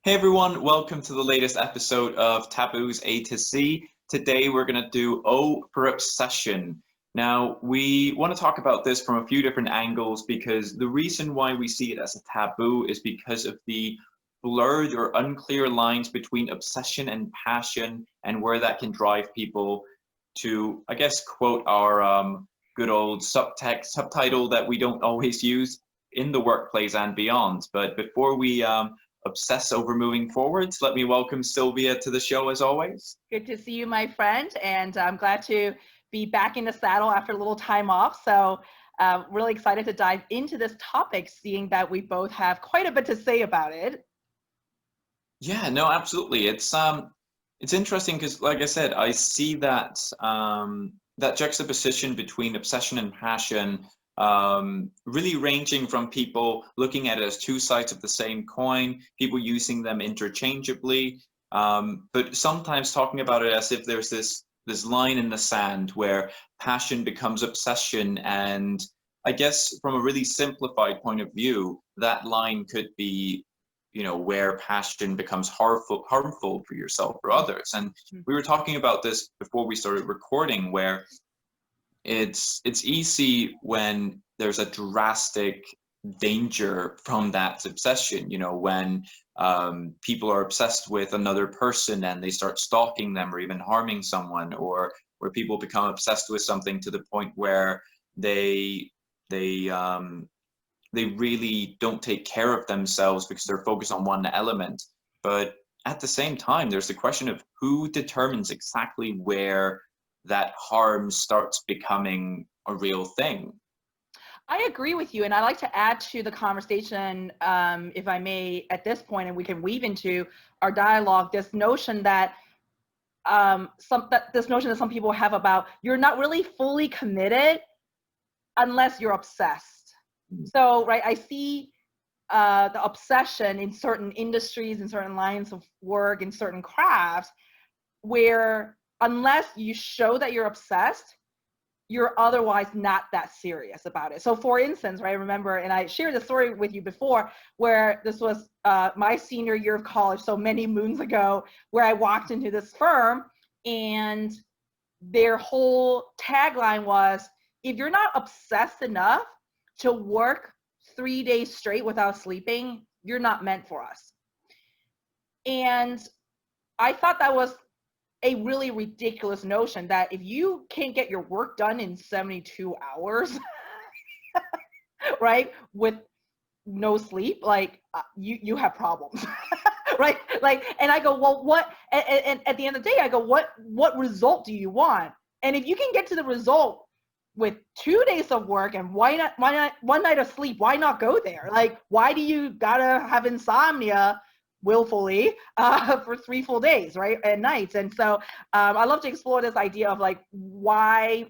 Hey everyone, welcome to the latest episode of Taboo's A to C. Today we're going to do O for obsession. Now, we want to talk about this from a few different angles because the reason why we see it as a taboo is because of the blurred or unclear lines between obsession and passion and where that can drive people to, I guess, quote our good old subtitle that we don't always use in the workplace and beyond. But before we obsess over moving forwards, let me welcome Sylvia to the show as always. Good to see you, my friend, and I'm glad to be back in the saddle after a little time off. So really excited to dive into this topic, seeing that we both have quite a bit to say about it. Yeah, no, absolutely. It's interesting because, like I said, I see that that juxtaposition between obsession and passion, really ranging from people looking at it as two sides of the same coin, people using them interchangeably, but sometimes talking about it as if there's this line in the sand where passion becomes obsession, and I guess from a really simplified point of view, that line could be, where passion becomes harmful for yourself or others. And we were talking about this before we started recording, where it's easy when there's a drastic danger from that obsession, when people are obsessed with another person and they start stalking them or even harming someone, or where people become obsessed with something to the point where they they they really don't take care of themselves because they're focused on one element. But at the same time, there's the question of who determines exactly where that harm starts becoming a real thing. I agree with you, and I'd like to add to the conversation, if I may, at this point, and we can weave into our dialogue this notion that some people have about you're not really fully committed unless you're obsessed. So, right, I see the obsession in certain industries, in certain lines of work, in certain crafts, where unless you show that you're obsessed, you're otherwise not that serious about it. So for instance, right, I remember, and I shared the story with you before, where this was my senior year of college, so many moons ago, where I walked into this firm and their whole tagline was, if you're not obsessed enough to work 3 days straight without sleeping, you're not meant for us. And I thought that was a really ridiculous notion, that if you can't get your work done in 72 hours, right, with no sleep, like you have problems. Right? Like, and I go, well, what, and at the end of the day, I go, what result do you want? And if you can get to the result with 2 days of work, and why not 1 night of sleep, why not go there? Like, why do you gotta have insomnia willfully for 3 full days, right, and nights? And so I love to explore this idea of like, why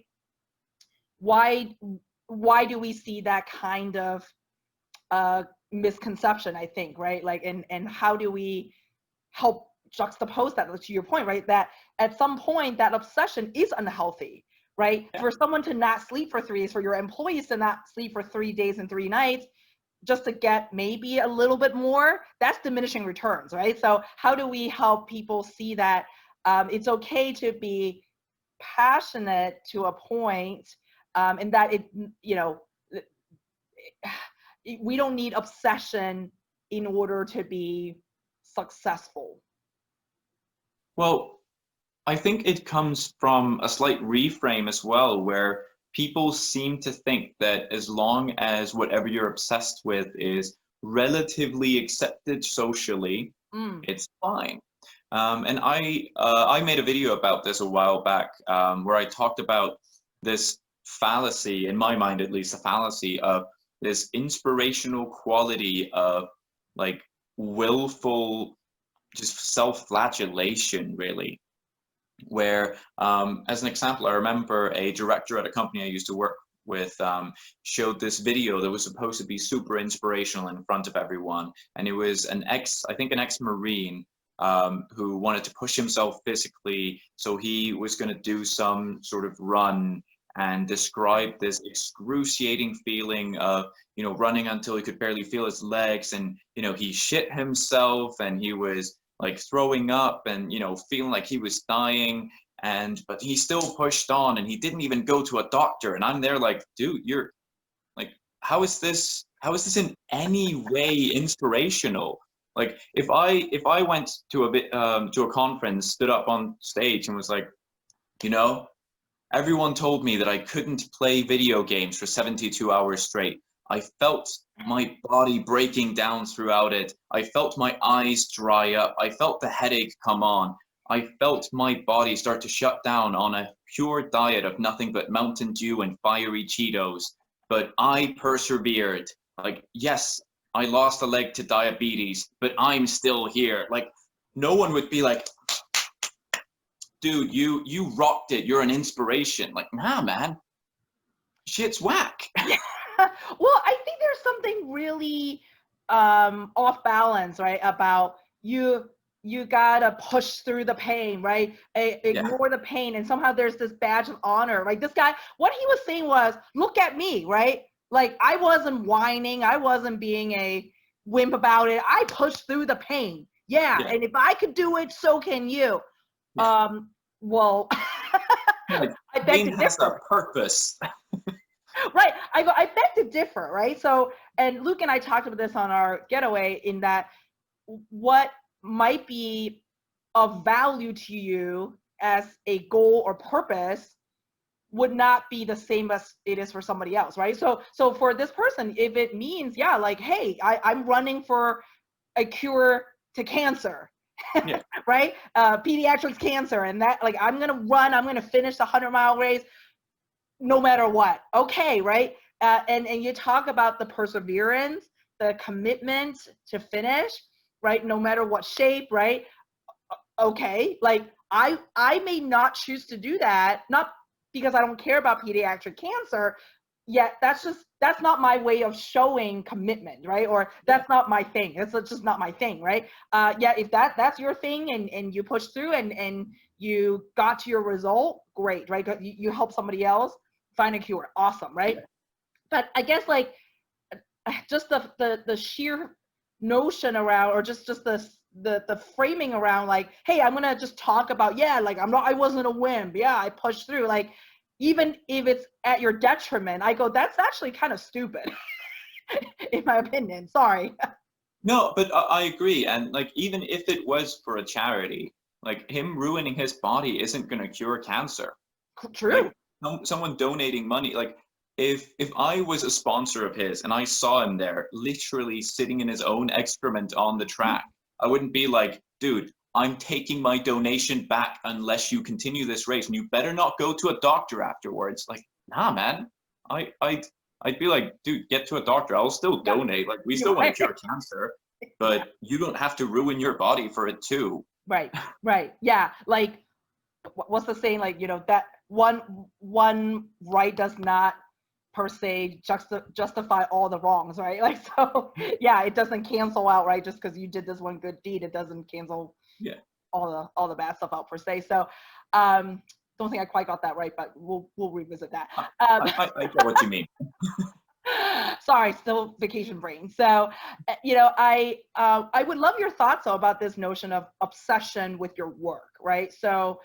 do we see that kind of misconception, I think, right? Like, and how do we help juxtapose that, to your point, right, that at some point that obsession is unhealthy, right? Yeah. For someone to not sleep for 3 days, for your employees to not sleep for 3 days and 3 nights just to get maybe a little bit more, that's diminishing returns, right? So how do we help people see that it's okay to be passionate to a point, and that we don't need obsession in order to be successful? Well, I think it comes from a slight reframe as well, where people seem to think that as long as whatever you're obsessed with is relatively accepted socially, it's fine. And I made a video about this a while back, where I talked about this fallacy, in my mind at least, the fallacy of this inspirational quality of like willful just self-flagellation, really, where as an example, I remember a director at a company I used to work with showed this video that was supposed to be super inspirational in front of everyone, and it was an ex-Marine who wanted to push himself physically, so he was going to do some sort of run and described this excruciating feeling of, running until he could barely feel his legs, and, he shit himself, and he was like throwing up, and, feeling like he was dying. But he still pushed on, and he didn't even go to a doctor. And I'm there like, dude, you're like, how is this in any way inspirational? Like, if I went to a conference, stood up on stage and was like, you know everyone told me that I couldn't play video games for 72 hours straight. I felt my body breaking down throughout it. I felt my eyes dry up. I felt the headache come on. I felt my body start to shut down on a pure diet of nothing but Mountain Dew and fiery Cheetos. But I persevered. Like, yes, I lost a leg to diabetes, but I'm still here. Like, no one would be like, dude, you rocked it. You're an inspiration. Like, nah, man, shit's whack. Well, I think there's something really off balance, right? About you gotta push through the pain, right? Ignore the pain, and somehow there's this badge of honor. Like this guy, what he was saying was, look at me, right? Like I wasn't whining, I wasn't being a wimp about it. I pushed through the pain. Yeah. And if I could do it, so can you. Well, Like, I beg pain to has differ. a purpose. Right. I beg to differ, right? So, and Luke and I talked about this on our getaway, in that what might be of value to you as a goal or purpose would not be the same as it is for somebody else, right? So for this person, if it means, yeah, like, hey, I'm running for a cure to cancer, Yeah. right? Pediatrics cancer, and that, like, I'm gonna finish the 100-mile race no matter what. Okay, right? And you talk about the perseverance, the commitment to finish, right? No matter what shape, right? Okay, like I may not choose to do that, not because I don't care about pediatric cancer, yet that's not my way of showing commitment, right? Or that's not my thing. It's just not my thing, right? Yeah, if that's your thing, and you push through, and you got to your result, great, right? You help somebody else find a cure, awesome, right? But I guess, like, just the sheer notion around, or just the framing around, like, hey, I'm gonna just talk about, yeah, like, I wasn't a wimp, yeah, I pushed through, like, even if it's at your detriment, I go, that's actually kind of stupid. In my opinion, sorry. No, but I agree. And like, even if it was for a charity, like him ruining his body isn't going to cure cancer. True. Like, someone donating money, like, if I was a sponsor of his and I saw him there literally sitting in his own excrement on the track, I wouldn't be like, dude, I'm taking my donation back unless you continue this race, and you better not go to a doctor afterwards. Like, nah, man. I'd be like, dude, get to a doctor. I'll still donate. Like, we still want to cure cancer, but you don't have to ruin your body for it too. Right. Yeah. Like, what's the saying? Like, that one right does not per se justify all the wrongs, right? Like, so yeah, it doesn't cancel out, right? Just because you did this one good deed, it doesn't cancel all the bad stuff out per se. So don't think I quite got that right, but we'll revisit that. I get what you mean. Sorry, still vacation brain. So I would love your thoughts, though, about this notion of obsession with your work, right? So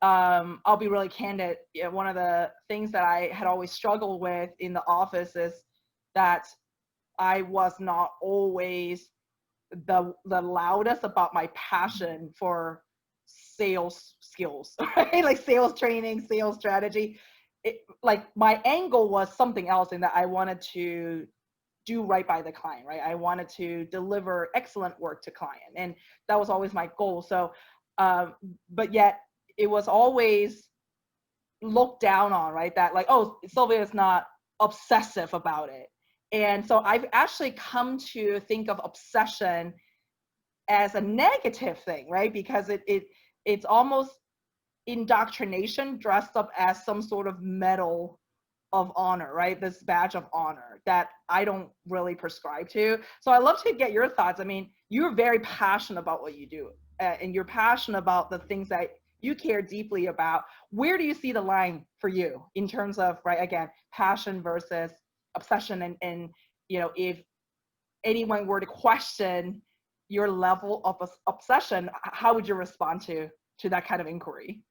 I'll be really candid. One of the things that I had always struggled with in the office is that I was not always the loudest about my passion for sales skills, right? Like sales training, sales strategy. Like, my angle was something else, in that I wanted to do right by the client, right? I wanted to deliver excellent work to client, and that was always my goal. So, but yet it was always looked down on, right? That, like, oh, Sylvia is not obsessive about it. And so I've actually come to think of obsession as a negative thing, right? Because it's almost indoctrination dressed up as some sort of medal of honor, right? This badge of honor that I don't really prescribe to. So I'd love to get your thoughts. I mean, you're very passionate about what you do, and you're passionate about the things that you care deeply about. Where do you see the line for you in terms of, right, again, passion versus obsession? And you know, if anyone were to question your level of obsession, how would you respond to that kind of inquiry?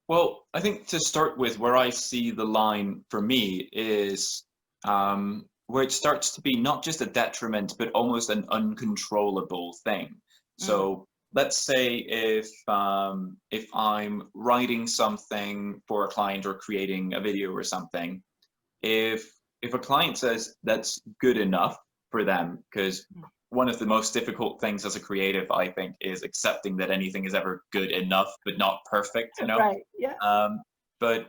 Well, I think to start with, where I see the line for me is where it starts to be not just a detriment, but almost an uncontrollable thing. Mm, So let's say if I'm writing something for a client or creating a video or something, if a client says that's good enough for them, because mm. one of the most difficult things as a creative, I think, is accepting that anything is ever good enough but not perfect, you know. Right. Yeah. Um, but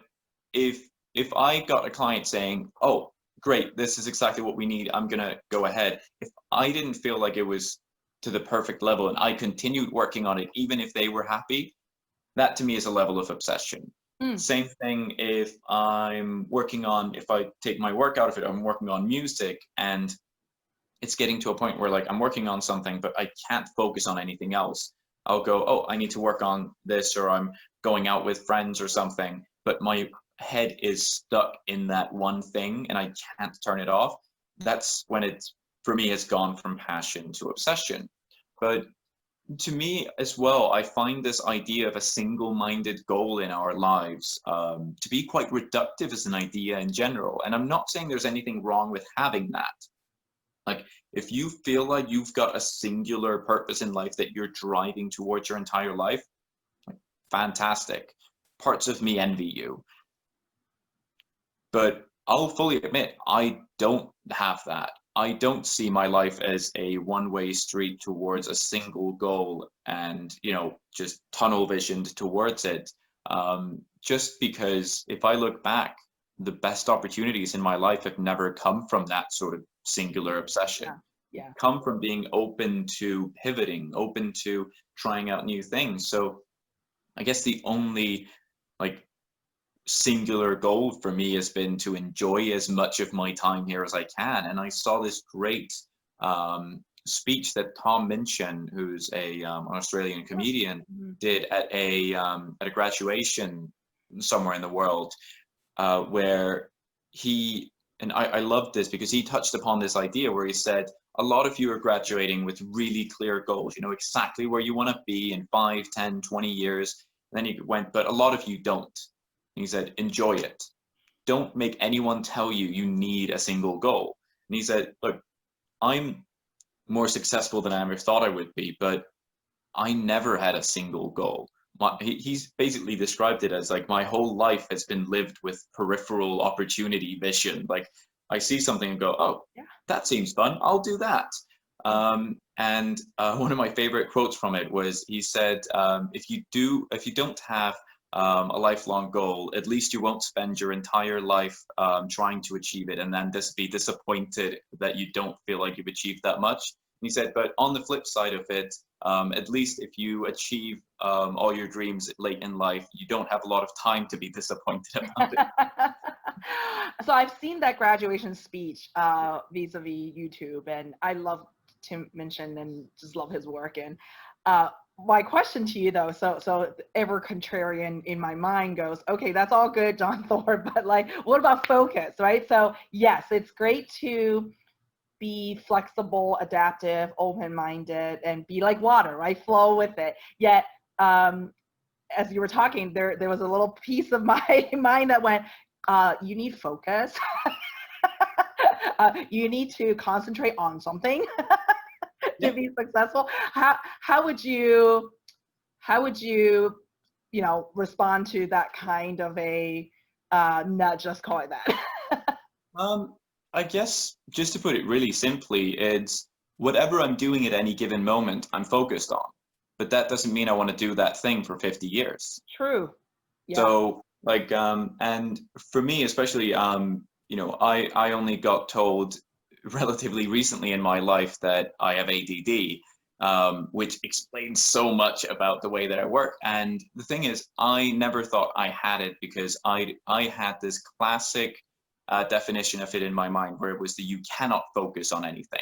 if I got a client saying, oh, great, this is exactly what we need, I'm gonna go ahead, if I didn't feel like it was to the perfect level and I continued working on it even if they were happy, that to me is a level of obsession. Mm, Same thing if if I take my work out of it, I'm working on music and it's getting to a point where like I'm working on something, but I can't focus on anything else. I'll go, oh, I need to work on this, or I'm going out with friends or something, but my head is stuck in that one thing and I can't turn it off. That's when it's, for me, has gone from passion to obsession. But to me as well, I find this idea of a single-minded goal in our lives to be quite reductive as an idea in general. And I'm not saying there's anything wrong with having that. Like, if you feel like you've got a singular purpose in life that you're driving towards your entire life, like, fantastic. Parts of me envy you. But I'll fully admit, I don't have that. I don't see my life as a one-way street towards a single goal and, you know, just tunnel visioned towards it. Just because if I look back, the best opportunities in my life have never come from that sort of singular yeah. obsession. Yeah. Come from being open to pivoting, open to trying out new things. So I guess the only like singular goal for me has been to enjoy as much of my time here as I can. And I saw this great speech that Tom Minchin, who's an Australian comedian, Mhm. did at a graduation somewhere in the world, where he and I loved this because he touched upon this idea where he said, a lot of you are graduating with really clear goals. You know exactly where you want to be in 5, 10, 20 years. And then he went, but a lot of you don't. And he said, enjoy it. Don't make anyone tell you you need a single goal. And he said, look, I'm more successful than I ever thought I would be, but I never had a single goal. He's basically described it as like my whole life has been lived with peripheral opportunity vision. Like I see something and go, oh, Yeah. that seems fun. I'll do that. And one of my favorite quotes from it was he said, if you don't have a lifelong goal, at least you won't spend your entire life trying to achieve it and then just be disappointed that you don't feel like you've achieved that much. And he said, but on the flip side of it, at least if you achieve all your dreams late in life, you don't have a lot of time to be disappointed about it. So I've seen that graduation speech vis-a-vis YouTube, and I love Tim Minchin and just love his work. And my question to you though, so ever contrarian in my mind goes, okay, that's all good, John Thorpe, but like, what about focus, right? So yes, it's great to be flexible, adaptive, open-minded, and be like water, right? Flow with it. Yet, as you were talking, there was a little piece of my mind that went, you need focus. You need to concentrate on something to Yeah. be successful. How would you you know respond to that kind of a nudge? Let's call it that. Um, I guess just to put it really simply, it's whatever I'm doing at any given moment, I'm focused on. But that doesn't mean I want to do that thing for 50 years. True. Yeah. So like and for me especially you know, I only got told relatively recently in my life that I have ADD, which explains so much about the way that I work. And the thing is, I never thought I had it because I had this classic definition of it in my mind where it was that you cannot focus on anything.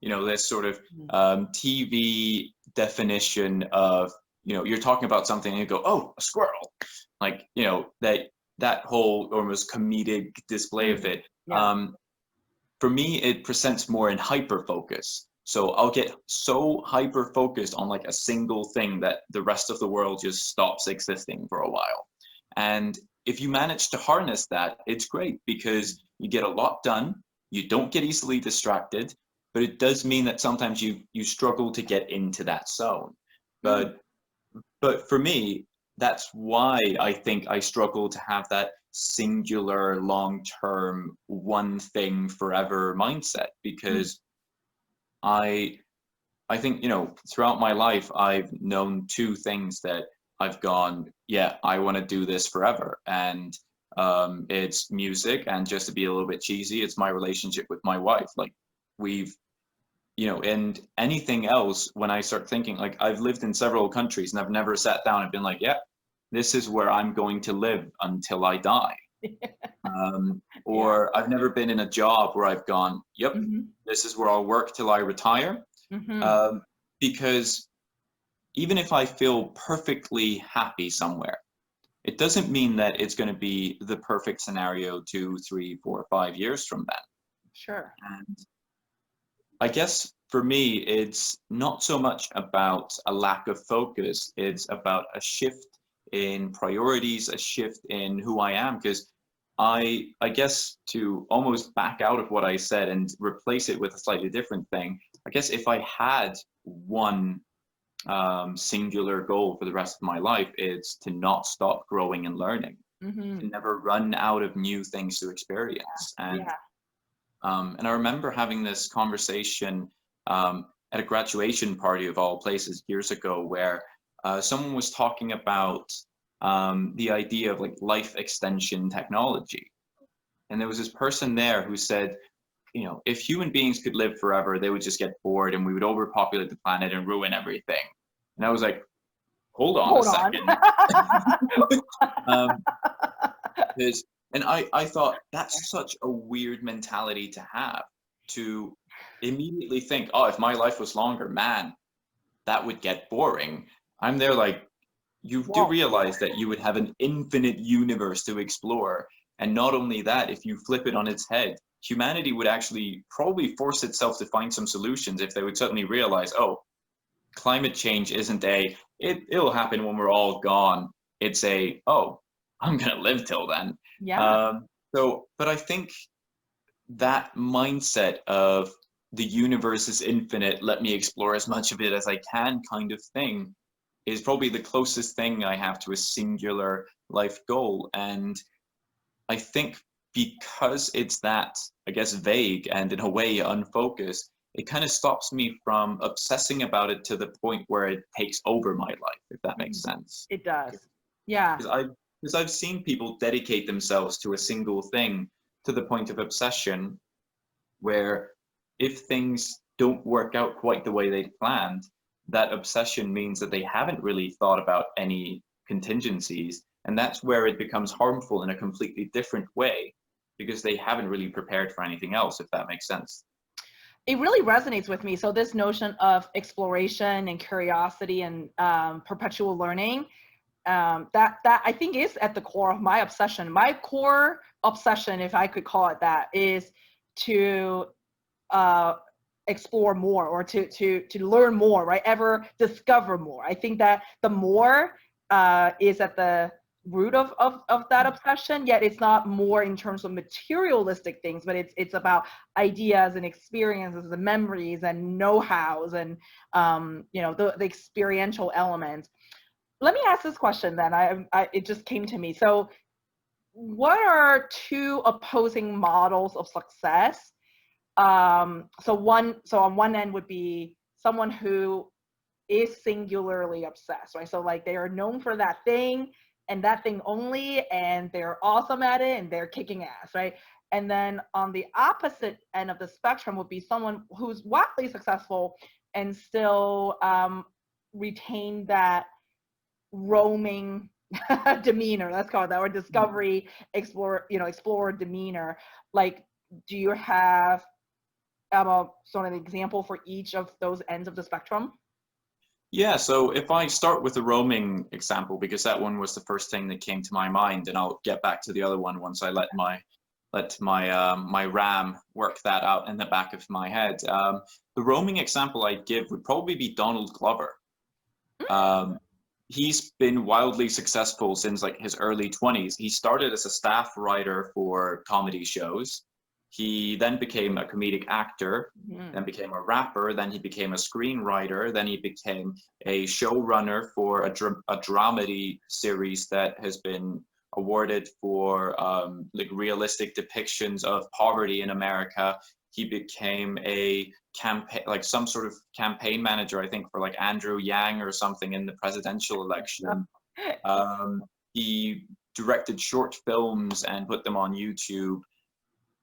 You know, this sort of Mhm. TV definition of you're talking about something and you go, oh, a squirrel, like, that whole almost comedic display of Mm, it. yeah. For me, it presents more in hyper focus. So I'll get so hyper focused on like a single thing that the rest of the world just stops existing for a while. And if you manage to harness that, it's great because you get a lot done. You don't get easily distracted, but it does mean that sometimes you struggle to get into that zone. Mm, But for me, that's why I think I struggle to have that singular, long-term, one thing forever mindset mm, because I I think, throughout my life I've known two things that I've gone, yeah, I want to do this forever. And it's music, and just to be a little bit cheesy, it's my relationship with my wife. Like we've and anything else, when I start thinking, like I've lived in several countries and I've never sat down and been like, yeah, this is where I'm going to live until I die. yeah. Or I've never been in a job where I've gone, yep, Hmm. this is where I'll work till I retire. Hmm. Um, because even if I feel perfectly happy somewhere, it doesn't mean that it's going to be the perfect scenario 2, 3, 4, 5 years from then. Sure. And I guess for me, it's not so much about a lack of focus, it's about a shift in priorities, a shift in who I am. Because I guess to almost back out of what I said and replace it with a slightly different thing, I guess if I had one singular goal for the rest of my life, it's to not stop growing and learning, Hmm. to never run out of new things to experience. Yeah. And I remember having this conversation at a graduation party of all places years ago, where someone was talking about the idea of like life extension technology. And there was this person there who said, if human beings could live forever, they would just get bored and we would overpopulate the planet and ruin everything. And I was like, hold on a Hold on. second. Um, Because, and I thought that's such a weird mentality to have, to immediately think, oh, if my life was longer, man, that would get boring. I'm there like, you do Whoa. realize that you would have an infinite universe to explore. And not only that, if you flip it on its head, humanity would actually probably force itself to find some solutions if they would suddenly realize, oh, climate change isn't it'll happen when we're all gone. It's oh, I'm gonna live till then. Yeah. But I think that mindset of the universe is infinite, let me explore as much of it as I can kind of thing is probably the closest thing I have to a singular life goal. And I think because it's that, I guess, vague and in a way unfocused, it kind of stops me from obsessing about it to the point where it takes over my life, if that makes Mhm. sense. It does. Yeah. Because I've seen people dedicate themselves to a single thing to the point of obsession, where if things don't work out quite the way they planned, that obsession means that they haven't really thought about any contingencies. And that's where it becomes harmful in a completely different way because they haven't really prepared for anything else, if that makes sense. It really resonates with me. So this notion of exploration and curiosity and perpetual learning, that I think is at the core of my obsession. My core obsession, if I could call it that, is to uh, explore more, or to learn more, right? Ever discover more. I think that the more is at the root of that obsession. Yet it's not more in terms of materialistic things, but it's about ideas and experiences and memories and know-hows and the experiential elements. Let me ask this question then. It just came to me. So what are two opposing models of success? So on one end would be someone who is singularly obsessed, right? So like they are known for that thing and that thing only, and they're awesome at it and they're kicking ass, right? And then on the opposite end of the spectrum would be someone who's wildly successful and still retain that roaming demeanor, let's call it that, or discovery, explorer demeanor. Like, do you have sort of an example for each of those ends of the spectrum? Yeah, so if I start with the roaming example, because that one was the first thing that came to my mind, and I'll get back to the other one once I let my RAM work that out in the back of my head. The roaming example I'd give would probably be Donald Glover. Um, he's been wildly successful since like his early 20s. He started as a staff writer for comedy shows. He then became a comedic actor, then became a rapper, then he became a screenwriter, then he became a showrunner for a dramedy series that has been awarded for like realistic depictions of poverty in America. He became a campaign, like some sort of campaign manager, I think, for like Andrew Yang or something in the presidential election. He directed short films and put them on YouTube.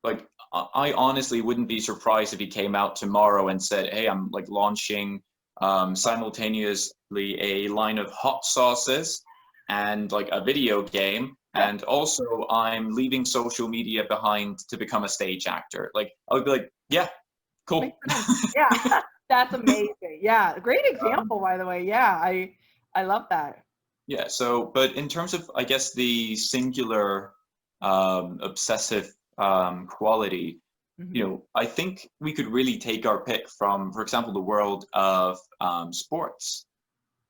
Like, I honestly wouldn't be surprised if he came out tomorrow and said, "Hey, I'm like launching simultaneously a line of hot sauces and like a video game, and also I'm leaving social media behind to become a stage actor." Like, I would be like, "Yeah, cool." Yeah, that's amazing. Yeah, great Um, example, by the way. Yeah, I love that. yeah. So, but in terms of, I guess, the singular obsessive quality, you Hmm. know, I think we could really take our pick from, for example, the world of sports.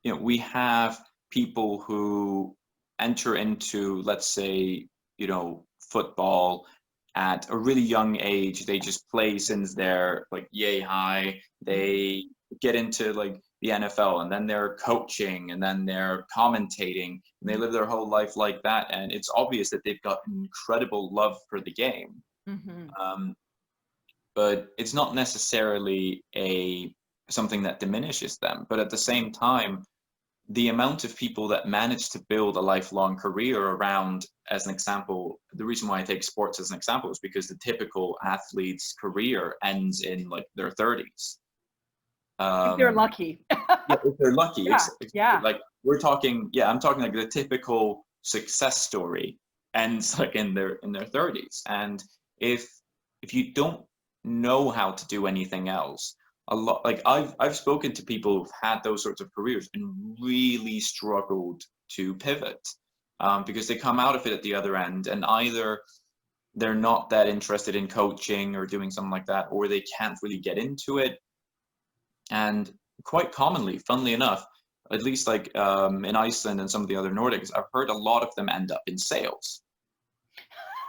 You know, we have people who enter into, let's say, you know, football at a really young age. They just play since they're like yay high. They get into like the NFL, and then they're coaching, and then they're commentating, and they live their whole life like that. And it's obvious that they've got incredible love for the game. Hmm. Um, but it's not necessarily a something that diminishes them. But at the same time, the amount of people that manage to build a lifelong career around, as an example, the reason why I take sports as an example is because the typical athlete's career ends in like their 30s. If they're Um, lucky. yeah, if they're lucky. Yeah, yeah. Like we're talking, yeah, I'm talking like the typical success story ends like in their 30s. And if if you don't know how to do anything else, a lot like I've spoken to people who've had those sorts of careers and really struggled to pivot because they come out of it at the other end, and either they're not that interested in coaching or doing something like that, or they can't really get into it. And quite commonly, funnily enough, at least like in Iceland and some of the other Nordics, I've heard a lot of them end up in sales.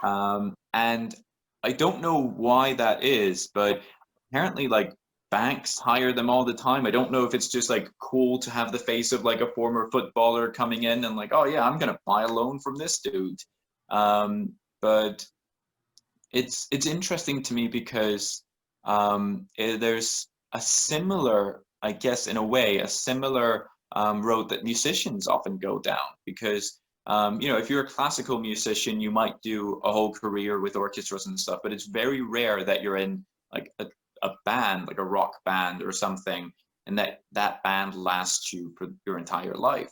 And I don't know why that is, but apparently, like banks hire them all the time. I don't know if it's just like cool to have the face of like a former footballer coming in and like, oh yeah, I'm gonna buy a loan from this dude. But it's interesting to me because there's a similar, I guess, in a way, a similar road that musicians often go down. Because you know, if you're a classical musician, you might do a whole career with orchestras and stuff, but it's very rare that you're in like a band, like a rock band or something, and that band lasts you for your entire life.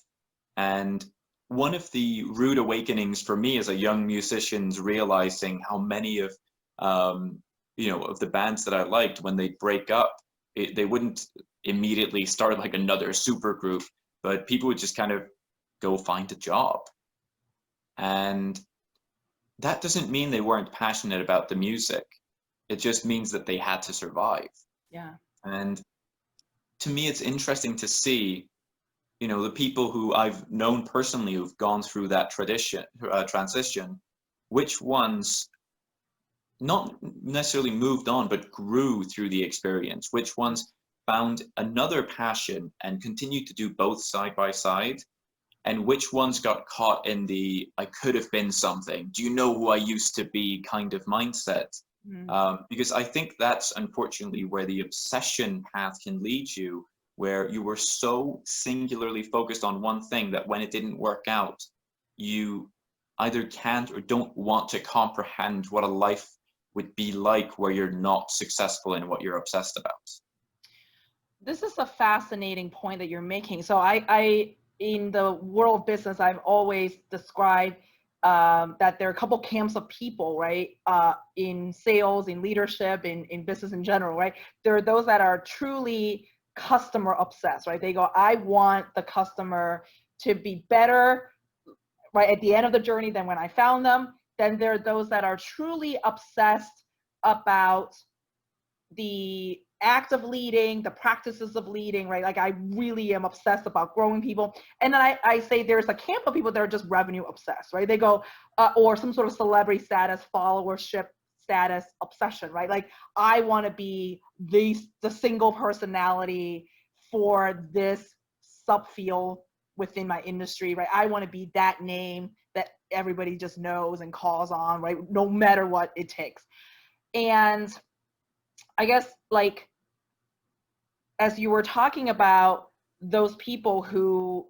And one of the rude awakenings for me as a young musician's realizing how many of um, you know, of the bands that I liked, when they break up, they wouldn't immediately start like another super group, but people would just kind of go find a job. And that doesn't mean they weren't passionate about the music. It just means that they had to survive. Yeah. And to me, it's interesting to see, you know, the people who I've known personally who've gone through that transition, which ones not necessarily moved on, but grew through the experience, which ones found another passion and continued to do both side by side, and which ones got caught in the "I could have been something. Do you know who I used to be?" kind of mindset. Mm. Because I think that's unfortunately where the obsession path can lead you, where you were so singularly focused on one thing that when it didn't work out, you either can't or don't want to comprehend what a life would be like where you're not successful in what you're obsessed about. This is a fascinating point that you're making. So I in the world of business, I've always described that there are a couple camps of people, right? In sales, in leadership, in business in general, right? There are those that are truly customer obsessed, right? They go, I want the customer to be better, right, at the end of the journey than when I found them. Then there are those that are truly obsessed about the act of leading, the practices of leading, right? Like I really am obsessed about growing people. And then I say there's a camp of people that are just revenue obsessed, right? They go, or some sort of celebrity status, followership status obsession, right? Like I want to be the single personality for this subfield within my industry, right? I want to be that name that everybody just knows and calls on, right? No matter what it takes. And I guess like as you were talking about those people who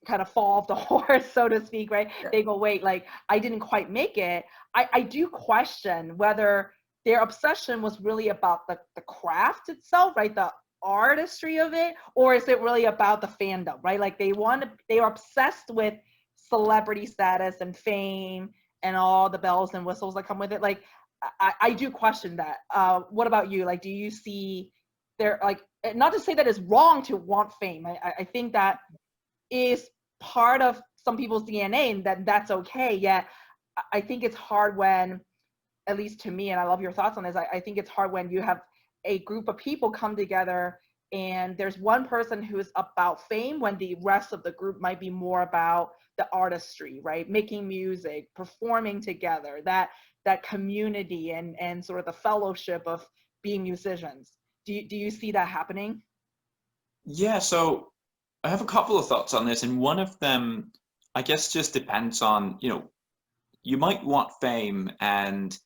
kind of fall off the horse, so to speak, right? Yeah. They go, wait, like I didn't quite make it. I do question whether their obsession was really about the craft itself, right? The artistry of it, or is it really about the fandom, right? Like they are obsessed with celebrity status and fame and all the bells and whistles that come with it. Like I do question that. What about you? Like, do you see there, like, not to say that it's wrong to want fame. I think that is part of some people's DNA and that's okay. Yet I think it's hard when, at least to me, and I love your thoughts on this, I think it's hard when you have a group of people come together and there's one person who's about fame when the rest of the group might be more about the artistry, right? Making music, performing together, that community and sort of the fellowship of being musicians. Do you see that happening? Yeah, so I have a couple of thoughts on this, and one of them, I guess, just depends on, you might want fame, and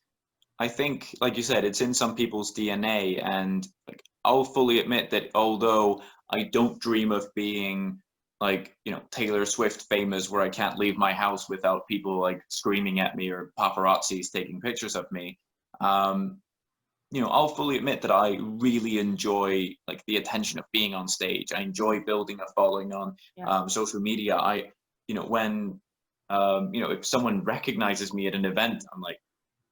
I think, like you said, it's in some people's DNA, and like I'll fully admit that although I don't dream of being like, Taylor Swift famous where I can't leave my house without people like screaming at me or paparazzis taking pictures of me. I'll fully admit that I really enjoy like the attention of being on stage. I enjoy building a following on Yeah. social media. When if someone recognizes me at an event, I'm like,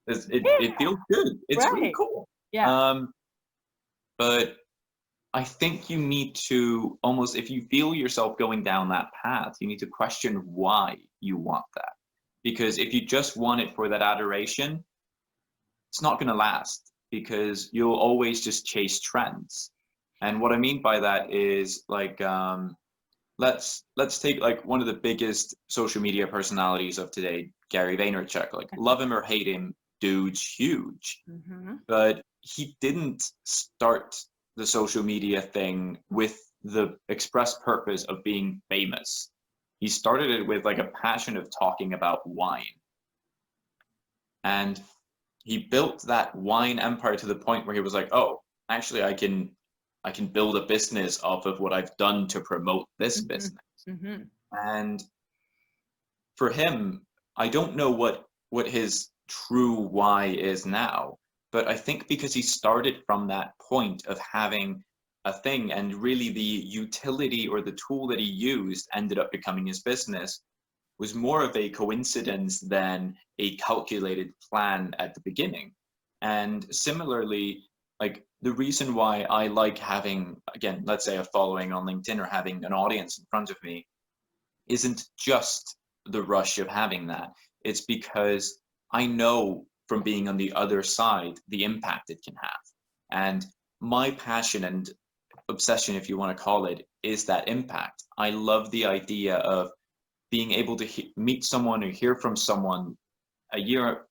it Yeah. feels good. It's really Right. cool. Yeah. But I think you need to almost, if you feel yourself going down that path, you need to question why you want that. Because if you just want it for that adoration, it's not going to last because you'll always just chase trends. And what I mean by that is like, let's take like one of the biggest social media personalities of today, Gary Vaynerchuk. Like, love him or hate him, dude's huge. Mm-hmm. But he didn't start the social media thing with the express purpose of being famous. He started it with like a passion of talking about wine. And he built that wine empire to the point where he was like, oh, actually I can build a business off of what I've done to promote this Mm-hmm. business. Mm-hmm. And for him, I don't know what his true why is now, but I think because he started from that point of having a thing and really the utility or the tool that he used ended up becoming his business was more of a coincidence than a calculated plan at the beginning. And similarly, like the reason why I like having, again, let's say a following on LinkedIn or having an audience in front of me isn't just the rush of having that. It's because I know from being on the other side the impact it can have. And my passion and obsession, if you want to call it, is that impact. I love the idea of being able to meet someone or hear from someone a year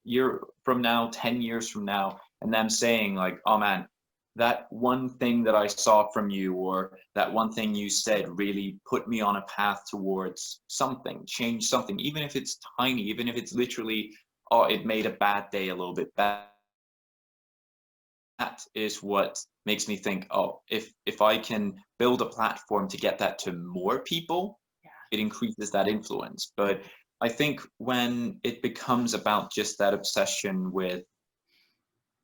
from now, 10 years from now, and them saying like, oh man, that one thing that I saw from you or that one thing you said really put me on a path towards something, change something, even if it's tiny, even if it's literally, oh, it made a bad day a little bit better. That is what makes me think, oh, if I can build a platform to get that to more people, it increases that influence. But I think when it becomes about just that obsession with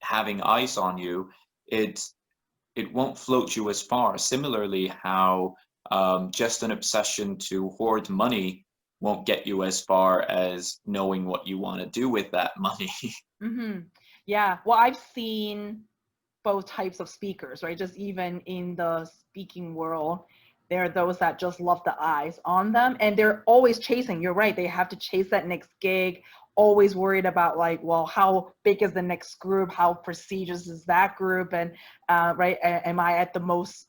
having eyes on you, it won't float you as far. Similarly, how just an obsession to hoard money won't get you as far as knowing what you want to do with that money. Mm-hmm. Yeah. Well, I've seen both types of speakers, right? Just even in the speaking world, there are those that just love the eyes on them, and they're always chasing. You're right. They have to chase that next gig, always worried about like, well, how big is the next group? How prestigious is that group? And right, am I at the most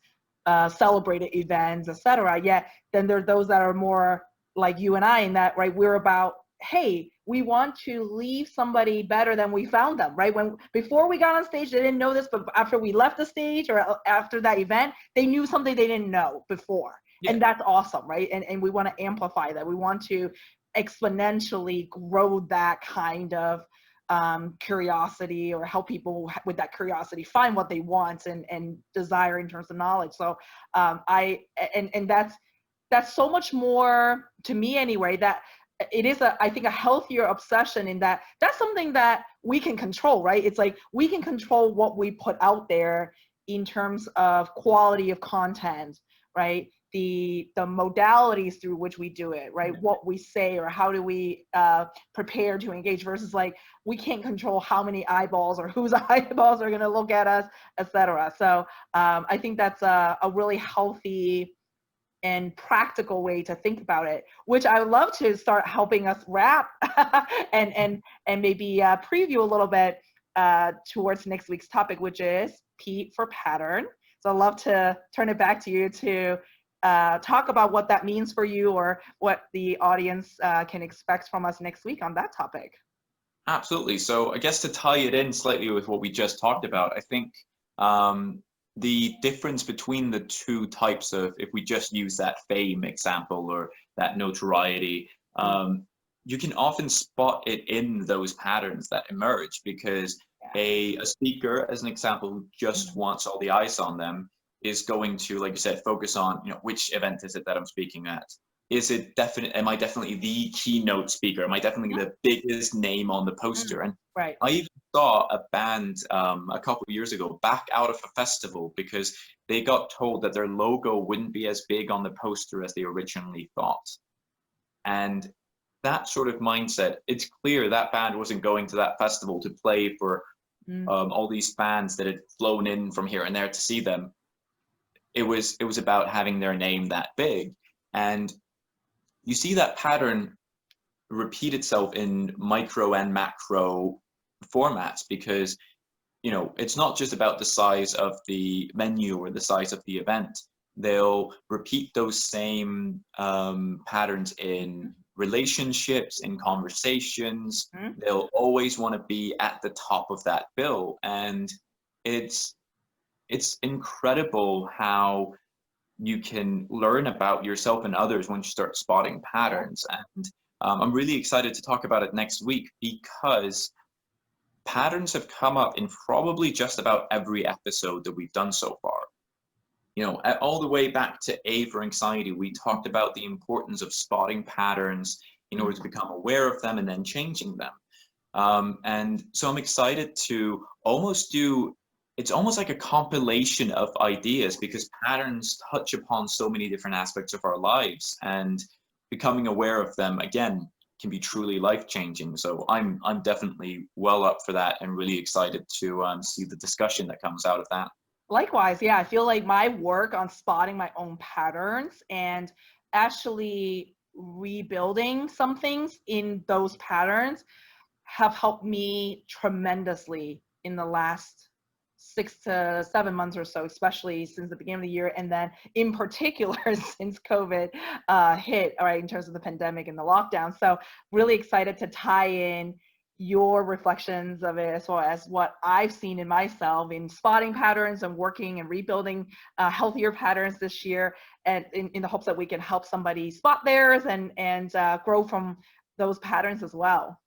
celebrated events, etc. Yet then there are those that are more like you and I in that, right? We're about, hey, we want to leave somebody better than we found them, right? When before we got on stage, they didn't know this, but after we left the stage or after that event, they knew something they didn't know before. Yeah. And that's awesome, right? And we want to amplify that. We want to exponentially grow that kind of curiosity, or help people with that curiosity find what they want and desire in terms of knowledge. So and that's so much more to me anyway, that it is I think a healthier obsession, in that that's something that we can control, right? It's like we can control what we put out there in terms of quality of content, right? The modalities through which we do it, right? What we say, or how do we prepare to engage, versus like we can't control how many eyeballs or whose eyeballs are going to look at us, etc. So I think that's a really healthy and practical way to think about it, which I would love to start helping us wrap and maybe preview a little bit towards next week's topic, which is P for pattern. So I'd love to turn it back to you to talk about what that means for you, or what the audience can expect from us next week on that topic. Absolutely. So I guess to tie it in slightly with what we just talked about, I think the difference between the two types of, if we just use that fame example or that notoriety, you can often spot it in those patterns that emerge, because a speaker, as an example, who just wants all the eyes on them, is going to, like you said, focus on, which event is it that I'm speaking at? Is it definite? Am I definitely the keynote speaker? Am I definitely the biggest name on the poster? And right. I even saw a band a couple of years ago back out of a festival because they got told that their logo wouldn't be as big on the poster as they originally thought. And that sort of mindset, it's clear that band wasn't going to that festival to play for all these fans that had flown in from here and there to see them. It was about having their name that big. And you see that pattern repeat itself in micro and macro formats, because it's not just about the size of the menu or the size of the event. They'll repeat those same patterns in relationships, in conversations. They'll always want to be at the top of that bill, and it's incredible how you can learn about yourself and others when you start spotting patterns. And I'm really excited to talk about it next week, because patterns have come up in probably just about every episode that we've done so far. All the way back to A for Anxiety, we talked about the importance of spotting patterns in order to become aware of them and then changing them. And so I'm excited to it's almost like a compilation of ideas, because patterns touch upon so many different aspects of our lives, and becoming aware of them, again, can be truly life-changing. So I'm definitely well up for that, and really excited to see the discussion that comes out of that. Likewise, yeah, I feel like my work on spotting my own patterns and actually rebuilding some things in those patterns have helped me tremendously in the last 6 to 7 months or so, especially since the beginning of the year, and then in particular since COVID hit, all right, in terms of the pandemic and the lockdown. So really excited to tie in your reflections of it, as well as what I've seen in myself in spotting patterns and working and rebuilding healthier patterns this year, and in the hopes that we can help somebody spot theirs and grow from those patterns as well.